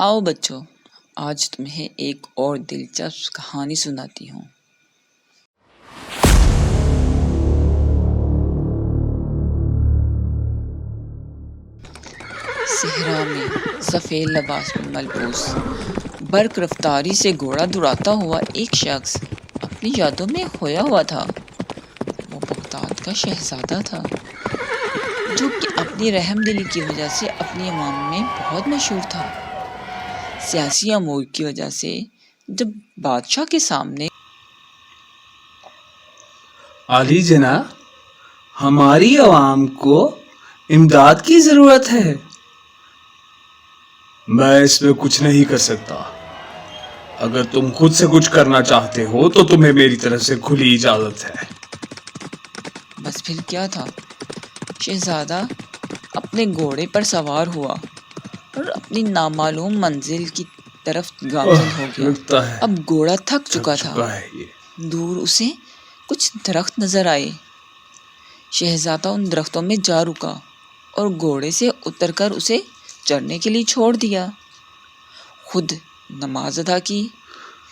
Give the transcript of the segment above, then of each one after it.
آؤ بچوں، آج تمہیں ایک اور دلچسپ کہانی سناتی ہوں۔ صحرا میں سفید لباس میں ملبوس، برق رفتاری سے گھوڑا دوڑاتا ہوا ایک شخص اپنی یادوں میں کھویا ہوا تھا۔ وہ بغداد کا شہزادہ تھا، جو کہ اپنی رحم دلی کی وجہ سے اپنی عوام میں بہت مشہور تھا۔ سیاسی امور کی وجہ سے جب بادشاہ کے سامنے عالی جناب، ہماری عوام کو امداد کی ضرورت ہے، میں اس میں کچھ نہیں کر سکتا۔ اگر تم خود سے کچھ کرنا چاہتے ہو تو تمہیں میری طرف سے کھلی اجازت ہے۔ بس پھر کیا تھا، شہزادہ اپنے گھوڑے پر سوار ہوا اور اپنی نامعلوم منزل کی طرف گامزن ہو گیا۔ اب گھوڑا تھک چکا تھا۔ دور اسے کچھ درخت نظر آئے۔ شہزادہ ان درختوں میں جا رکا اور گھوڑے سے اتر کر اسے چرنے کے لیے چھوڑ دیا۔ خود نماز ادا کی،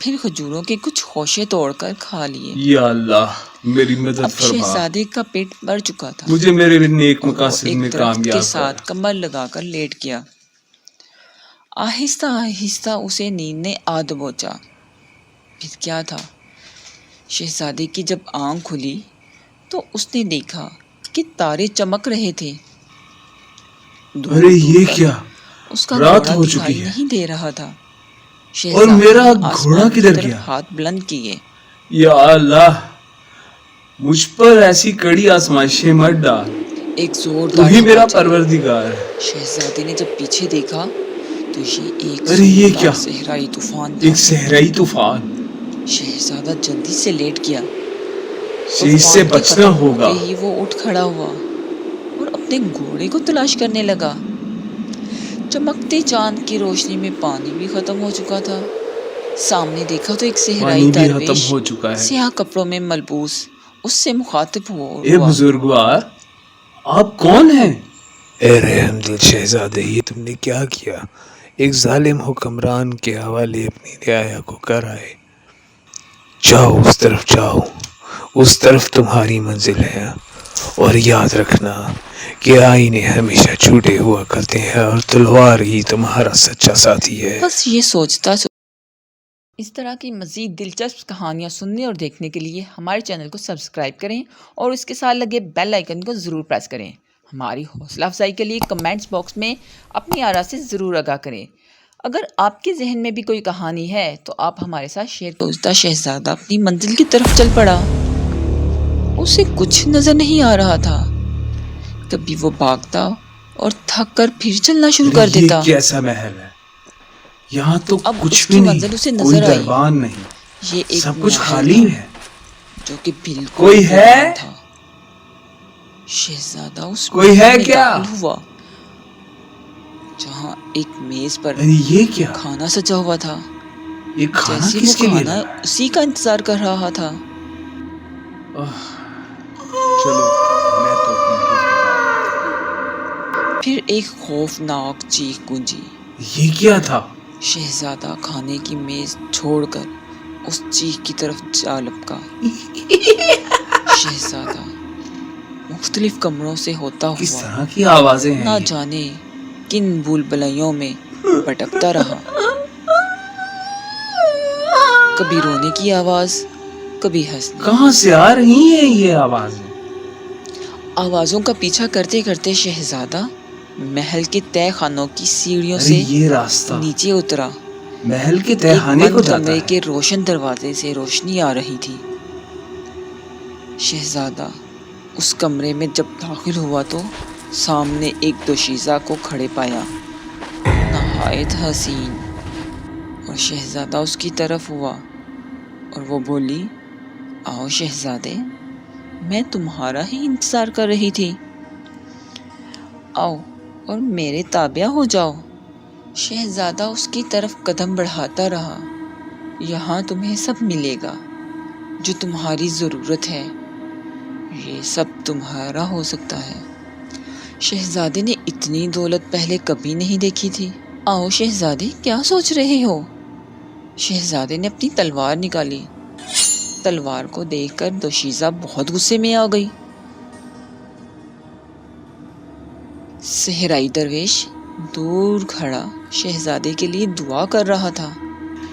پھر کھجوروں کے کچھ خوشے توڑ کر کھا لیے۔ یا اللہ، میری مدد اب فرما۔ شہزادے کا پیٹ بھر چکا تھا، مجھے میرے نیک اور وہ مقاصد میں ایک درخت کامیاب کے کر۔ ساتھ کمر لگا کر لیٹ گیا۔ آہستہ آہستہ اسے نیند نے آ دبوچا۔ پھر کیا تھا، شہزادے کی جب آنکھ کھلی تو اس نے دیکھا کہ تارے چمک رہے تھے۔ ارے یہ کیا، اس کا رات گھوڑا ہو دکھائی چکی ہے نہیں دے رہا تھا۔ اور شہزادے میرا نے گھوڑا آسمان کی کدھر طرف گیا؟ ہاتھ بلند کیے۔ یا اللہ، مجھ پر ایسی کڑی آزمائشیں مت ڈال، ایک تو زوردار ہی میرا ہوا چلی۔ پروردگار ہے۔ شہزادے نے جب پیچھے دیکھا تو یہ ایک ارے یہ زوردار کیا، صحرائی طوفان تھا۔ ایک صحرائی طوفان، شہزادہ جلدی سے لیٹ گیا۔ اس سے طوفان کے بچنا ختم ہوگا۔ ہوتے ہی وہ اٹھ کھڑا ہوا اور اپنے گھوڑے کو تلاش کرنے لگا۔ چمکتے چاند کی روشنی میں پانی بھی ختم ہو چکا تھا۔ سامنے دیکھا تو ایک صحرائی پانی بھی درویش ختم ہو چکا ہے۔ سیاہ کپڑوں میں ملبوس اس سے مخاطب ہوا۔ اے بزرگوار، آپ کون ہیں؟ اے رحم دل شہزادے، یہ تم نے کیا کیا؟ ایک ظالم حکمران کے حوالے اپنی رعایا کو کر آئے۔ جاؤ، اس طرف جاؤ، اس طرف تمہاری منزل ہے، اور یاد رکھنا کہ آئینے ہمیشہ چھوٹے ہوا کرتے ہیں اور تلوار ہی تمہارا سچا ساتھی ہے۔ بس یہ سوچتا اس طرح کی مزید دلچسپ کہانیاں سننے اور دیکھنے کے لیے ہمارے چینل کو سبسکرائب کریں اور اس کے ساتھ لگے بیل آئیکن کو ضرور پریس کریں۔ ہماری حوصلہ افزائی کے لیے کمنٹس باکس میں اپنی آراء سے ضرور آگاہ کریں۔ اگر آپ کے ذہن میں بھی کوئی کہانی ہے تو آپ ہمارے ساتھ شیئر کریں۔ سوچتا شہزادہ اپنی منزل کی طرف چل پڑا۔ اسے کچھ نظر نہیں آ رہا تھا۔ کبھی وہ بھاگتا اور تھک کر پھر چلنا شروع کر دیتا۔ یہ کیسا محل ہے؟ یہاں تو اب کچھ اس بھی کی نہیں، منزل اسے کوئی نظر آئی۔ دربان نہیں، یہ ایک سب کچھ محل خالی تھا، ہے۔ جو کہ بالکل کوئی ہے؟ ویران تھا۔ شہزادہ اس کوئی محل ہے میں کیا؟ داخل ہوا، جہاں ایک میز پر ارے یہ کیا، کھانا سجا ہوا تھا۔ یہ کھانا جیسے کس وہ کے لیے کھانا لگا ہے؟ اسی کا انتظار کر رہا تھا۔ چلو میں تو اپنی بھوک مٹا۔ پھر ایک خوفناک چیخ گونجی۔ یہ کیا تھا؟ شہزادہ کھانے کی میز چھوڑ کر اس چیخ کی طرف جا لپکا۔ شہزادہ مختلف کمروں سے ہوتا کس ہوا طرح کی آوازیں ہیں نہ یہ؟ جانے کن بھول بھلائیوں میں بھٹکتا رہا۔ کبھی رونے کی آواز، کبھی ہنسنے۔ کہاں سے آ رہی ہیں یہ آوازیں؟ آوازوں کا پیچھا کرتے کرتے شہزادہ محل کے تہہ خانوں کی سیڑھیوں ارے سے یہ راستہ نیچے اترا۔ محل کے ایک تہخانے کو بند جاتا کمرے ہے۔ کے روشن دروازے سے روشنی آ رہی تھی۔ شہزادہ اس کمرے میں جب داخل ہوا تو سامنے ایک دوشیزہ کو کھڑے پایا، نہایت حسین، اور شہزادہ اس کی طرف ہوا اور وہ بولی، آؤ شہزادے، میں تمہارا ہی انتظار کر رہی تھی، آؤ اور میرے تابع ہو جاؤ۔ شہزادہ اس کی طرف قدم بڑھاتا رہا۔ یہاں تمہیں سب ملے گا جو تمہاری ضرورت ہے، یہ سب تمہارا ہو سکتا ہے۔ شہزادے نے اتنی دولت پہلے کبھی نہیں دیکھی تھی۔ آؤ شہزادے، کیا سوچ رہے ہو؟ شہزادے نے اپنی تلوار نکالی۔ تلوار کو دیکھ کر دوشیزہ بہت غصے میں آ گئی۔ صحرائی درویش دور کھڑا شہزادے کے لیے دعا کر رہا تھا۔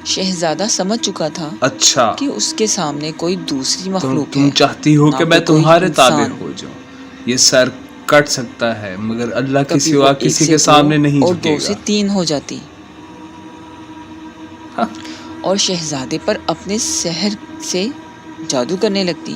شہزادہ سمجھ چکا تھا اچھا، کہ اس کے سامنے کوئی دوسری مخلوق تم ہے، چاہتی ہو نہ کہ تو میں کوئی تمہارے تابع انسان۔ ہو جاؤں؟ یہ سر کٹ سکتا ہے مگر اللہ کے کبھی وہ سوا ایک کسی سے کے دو سامنے نہیں اور جھکے دو سے گا۔ تین ہو جاتی اور شہزادے پر اپنے سحر سے جادو کرنے لگتی۔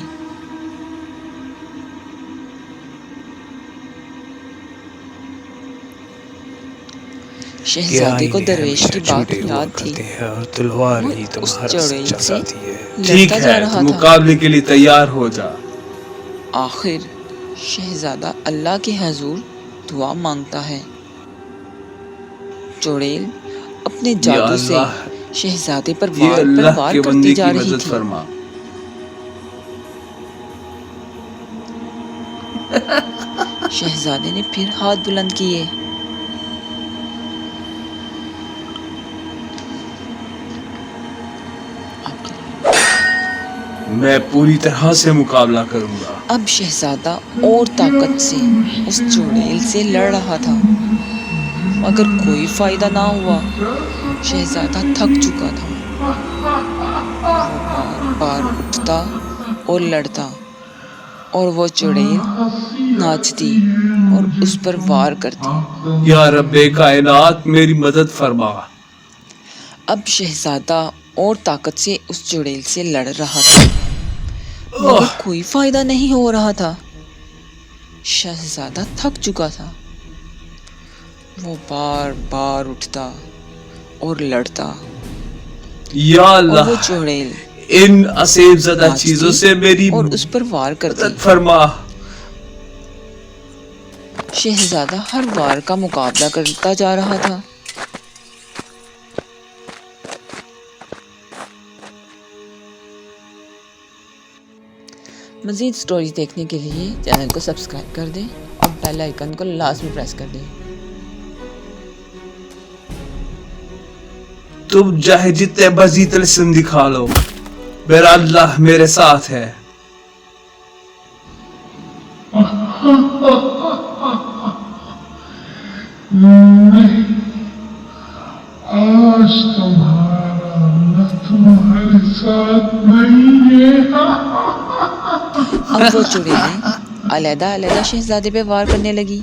شہزادے کو درویش کی بات یاد تھی۔ اور تلوار وہ ہی اس تمہارا چڑیل سچا سے ساتھی ہے۔ ٹھیک لڑتا ہے، جا رہا تو تھا۔ مقابلے کے لیے تیار ہو جا۔ آخر شہزادہ اللہ کے حضور دعا مانگتا ہے۔ چڑیل اپنے یا جادو سے اللہ، شہزادے پر یہ وار اللہ پر وار کے کرتی بندے جا کی رہی مدد تھی۔ فرما۔ شہزادے نے پھر ہاتھ بلند کیے۔ میں پوری طرح سے مقابلہ کروں گا۔ اب شہزادہ اور طاقت سے اس چڑیل سے لڑ رہا تھا مگر کوئی فائدہ نہ ہوا۔ شہزادہ تھک چکا تھا۔ وہ بار بار اٹھتا اور لڑتا اور وہ چڑیل ناچتی اور اس پر وار کرتی۔ یا رب کائنات میری مدد فرما۔ اب شہزادہ اور طاقت سے اس چڑیل سے لڑ رہا تھا مگر کوئی فائدہ نہیں ہو رہا تھا۔ شہزادہ تھک چکا تھا۔ وہ بار بار اٹھتا اور لڑتا یا اور اللہ، وہ چڑیل ان اسیب زدہ ناچتی چیزوں سے میری اور اس پر وار کرتی۔ مدد فرما۔ شہزادہ ہر وار کا مقابلہ کرتا جا رہا تھا۔ مزید سٹوریز دیکھنے کے لیے چینل کو سبسکرائب کر دیں اور بیل آئیکن کو لازمی پریس کر دیں۔ تم چاہے جتنے بزی طلسم دکھا لو، میرا اللہ میرے ساتھ ہے۔ آج تمہارا اللہ تمہارے ساتھ نہیں ہے۔ اب وہ چڑیلیں علیحدہ علیحدہ شہزادے پہ وار کرنے لگی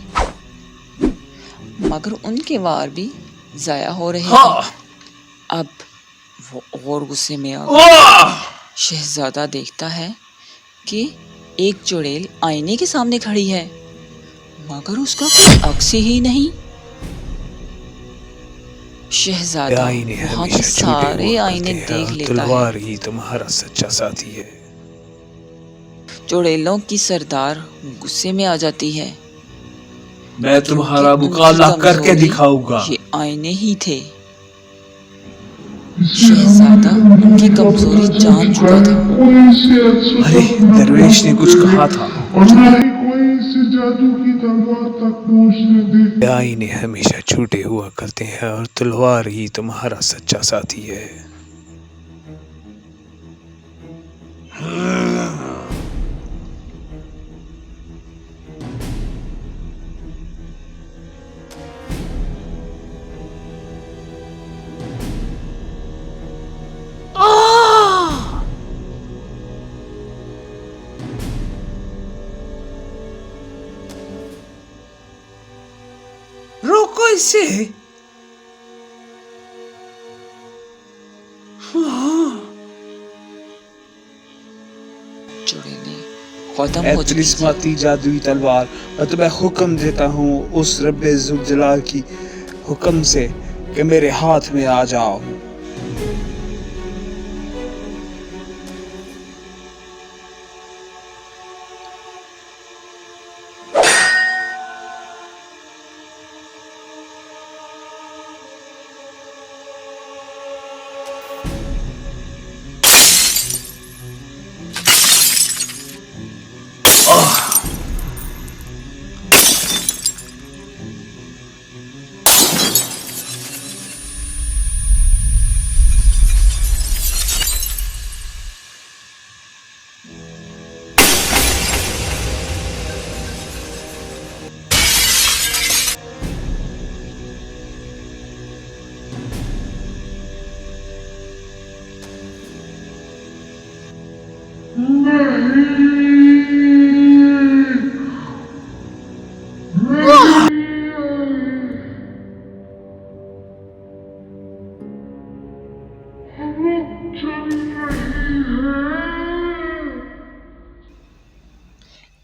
مگر ان کے وار بھی ضائع ہو رہے تھے۔ اب وہ اور غصے میں آ گیا۔ شہزادہ دیکھتا ہے کہ ایک چڑیل آئینے کے سامنے کھڑی ہے مگر اس کا کوئی عکس ہی نہیں۔ شہزادہ آئینے وہاں کے ہمیشہ جھوٹے سارے ہوا آئینے کرتے ہیں دیکھ اور لیتا ہے۔ تلوار ہی تمہارا سچا ساتھی ہے۔ چڑیلوں کی سردار غصے میں آ جاتی ہے۔ میں تمہارا کیونکہ ان کی مقابلہ کر کے کمزوری دکھاؤں گا۔ یہ آئینے ہی تھے۔ شہزادہ ان کی کمزوری جان چکا تھا۔ کوئی سے اچھا ارے درویش نے کچھ کہا تھا۔ اور نہ ہی کوئی سے جادو کی تلوار تک پہنچنے دے۔ آئینے ہمیشہ جھوٹے ہوا کرتے ہیں اور تلوار ہی تمہارا سچا ساتھی ہے۔ روکو اسے۔ چڑیلیں ختم اے ہو چکی تھی۔ طلسماتی جادوئی تلوار، میں تمہیں حکم دیتا ہوں اس رب ذوالجلال کی حکم سے کہ میرے ہاتھ میں آ جاؤ۔